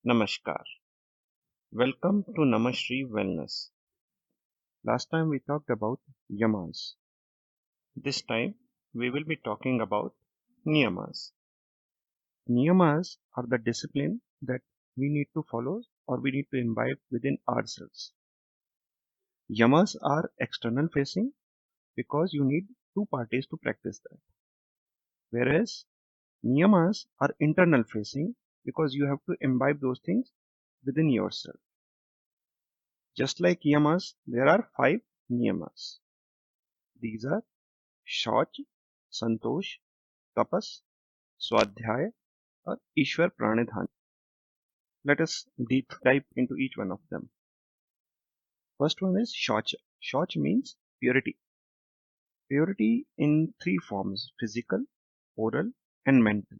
Namaskar. Welcome to Namashri Wellness. Last time we talked about yamas. This time we will be talking about niyamas. Niyamas are the discipline that we need to follow or we need to imbibe within ourselves. Yamas are external facing because you need two parties to practice that. Whereas niyamas are internal facing because you have to imbibe those things within yourself. Just like yamas, there are 5 niyamas. These are शौच, संतोष, तपस, स्वाध्याय और ईश्वर प्राणिधान. Let us deep dive into each one of them. First one is शौच. शौच means purity. Purity in 3 forms: physical, oral and mental.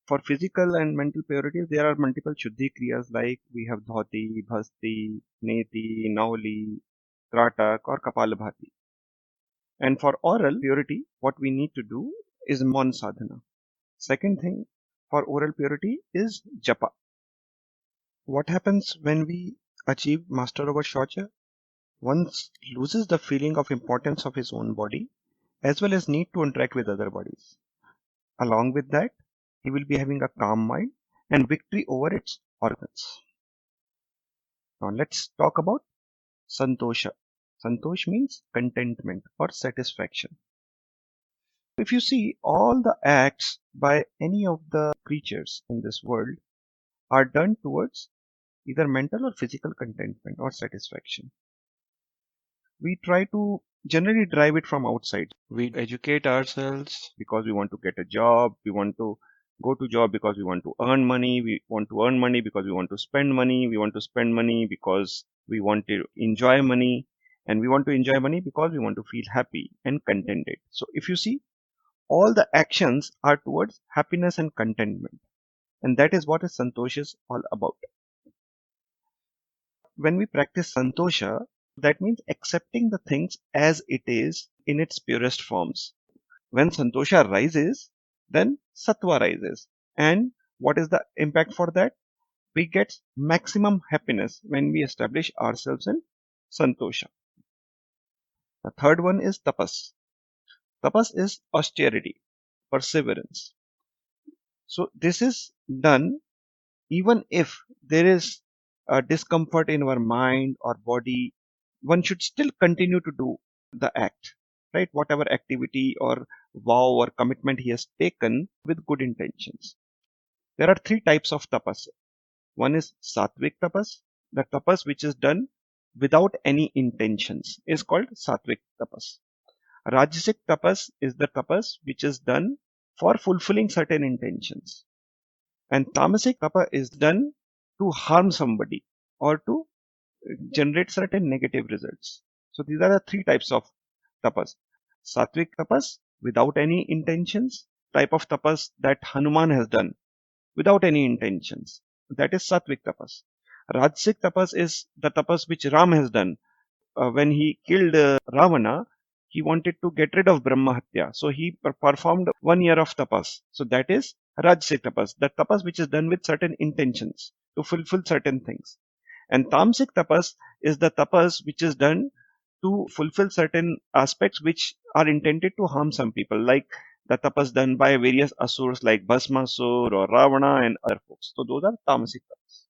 For physical and mental purity, there are multiple shuddhi kriyas like we have dhoti, bhasti, neti, nauli, tratak or kapalabhati. And for oral purity, what we need to do is mon sadhana. Second thing for oral purity is japa. What happens when we achieve master over shaucha? One loses the feeling of importance of his own body as well as need to interact with other bodies. Along with that, he will be having a calm mind and victory over its organs. Now let's talk about santosha. Santosh means contentment or satisfaction. If you see, all the acts by any of the creatures in this world are done towards either mental or physical contentment or satisfaction. We try to generally drive it from outside. We educate ourselves because we want to get a job. We want to go to job because we want to earn money. We want to earn money because we want to spend money. We want to spend money because we want to enjoy money. And we want to enjoy money because we want to feel happy and contented. So if you see, all the actions are towards happiness and contentment. And that is what a santosh is all about. When we practice santosha, that means accepting the things as it is in its purest forms. When santosha rises, then sattva rises. And what is the impact for that? We get maximum happiness when we establish ourselves in santosha. The third one is tapas. Tapas is austerity, perseverance. So this is done even if there is a discomfort in our mind or body, one should still continue to do the act, right? Whatever activity or vow or commitment he has taken with good intentions. There are 3 types of tapas. One is sattvic tapas. The tapas which is done without any intentions is called sattvic tapas. Rajasic tapas is the tapas which is done for fulfilling certain intentions. And tamasic tapa is done to harm somebody or to generate certain negative results. So these are the 3 types of tapas. Sattvic tapas without any intentions, type of tapas that Hanuman has done without any intentions. That is sattvic tapas. Rajasic tapas is the tapas which Ram has done. When he killed Ravana, he wanted to get rid of Brahmahatya. So he performed 1 year of tapas. So that is Rajasic tapas, the tapas which is done with certain intentions to fulfill certain things. And tamasic tapas is the tapas which is done to fulfill certain aspects which are intended to harm some people, like the tapas done by various asurs like Bhasmasur or Ravana and other folks. So those are tamasic tapas.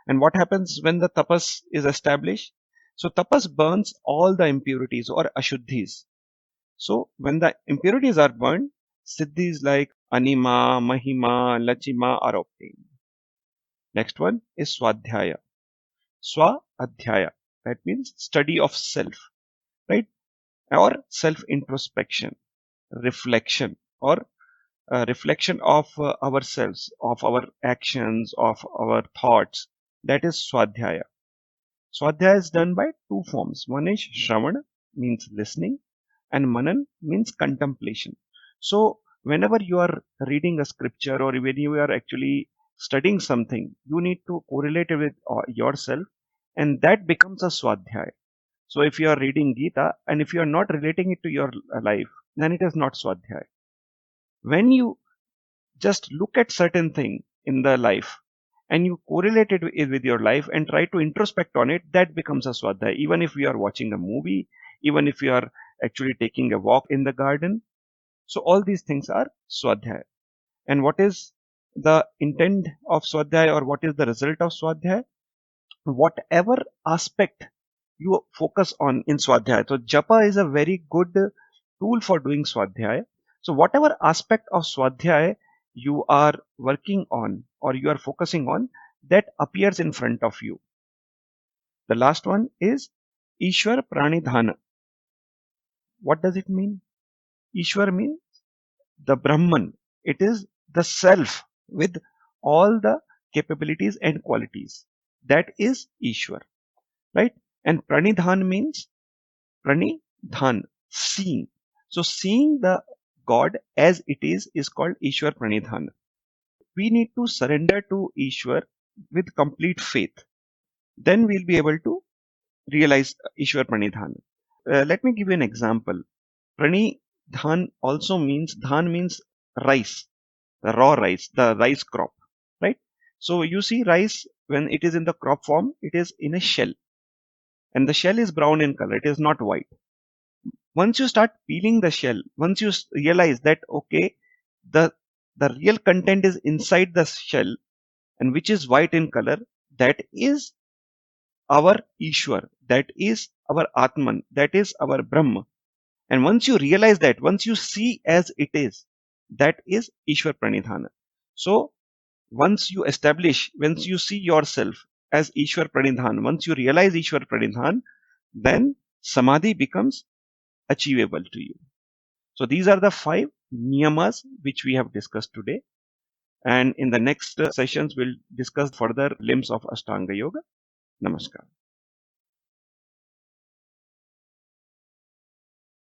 And what happens when the tapas is established? So tapas burns all the impurities or ashuddhis. So when the impurities are burned, siddhis like anima, mahima, lachima are obtained. Next one is swadhyaya. Swa adhyaya. That means study of self, right? Or self introspection, reflection, or reflection of ourselves, of our actions, of our thoughts. That is swadhyaya. Swadhyaya is done by 2 forms. One is shravana, means listening, and manan means contemplation. So whenever you are reading a scripture or when you are actually studying something, you need to correlate it with yourself, and that becomes a swadhyaya. So if you are reading Gita and if you are not relating it to your life, then it is not swadhyaya. When you just look at certain thing in the life and you correlate it with your life and try to introspect on it, that becomes a swadhyay. Even if you are watching a movie, even if you are actually taking a walk in the garden, so all these things are swadhyay. And what is the intent of swadhyay, or what is the result of swadhyay? Whatever aspect you focus on in swadhyay. So japa is a very good tool for doing swadhyay. So whatever aspect of swadhyay you are working on or you are focusing on, that appears in front of you. The last one is Ishwar Pranidhana. What does it mean? Ishwar means the Brahman. It is the self with all the capabilities and qualities. That is Ishwar, right? And Pranidhan means Pranidhan, seeing. So seeing the God as it is called Ishwar Pranidhan. We need to surrender to Ishwar with complete faith. Then we'll be able to realize Ishwar Pranidhan. Let me give you an example. Pranidhan also means, dhan means rice, the raw rice, the rice crop, right? So you see rice, when it is in the crop form, it is in a shell, and the shell is brown in color, it is not white. Once you start peeling the shell, once you realize that, okay, the the real content is inside the shell, and which is white in color, that is our Ishwar, that is our Atman, that is our Brahma. And once you realize that, once you see as it is, that is Ishwar Pranidhana. So once you establish, once you see yourself as Ishwar Pranidhan, once you realize Ishwar Pranidhan, then Samadhi becomes achievable to you. So these are the 5 niyamas which we have discussed today. And in the next sessions, we'll discuss further limbs of Ashtanga Yoga. Namaskar.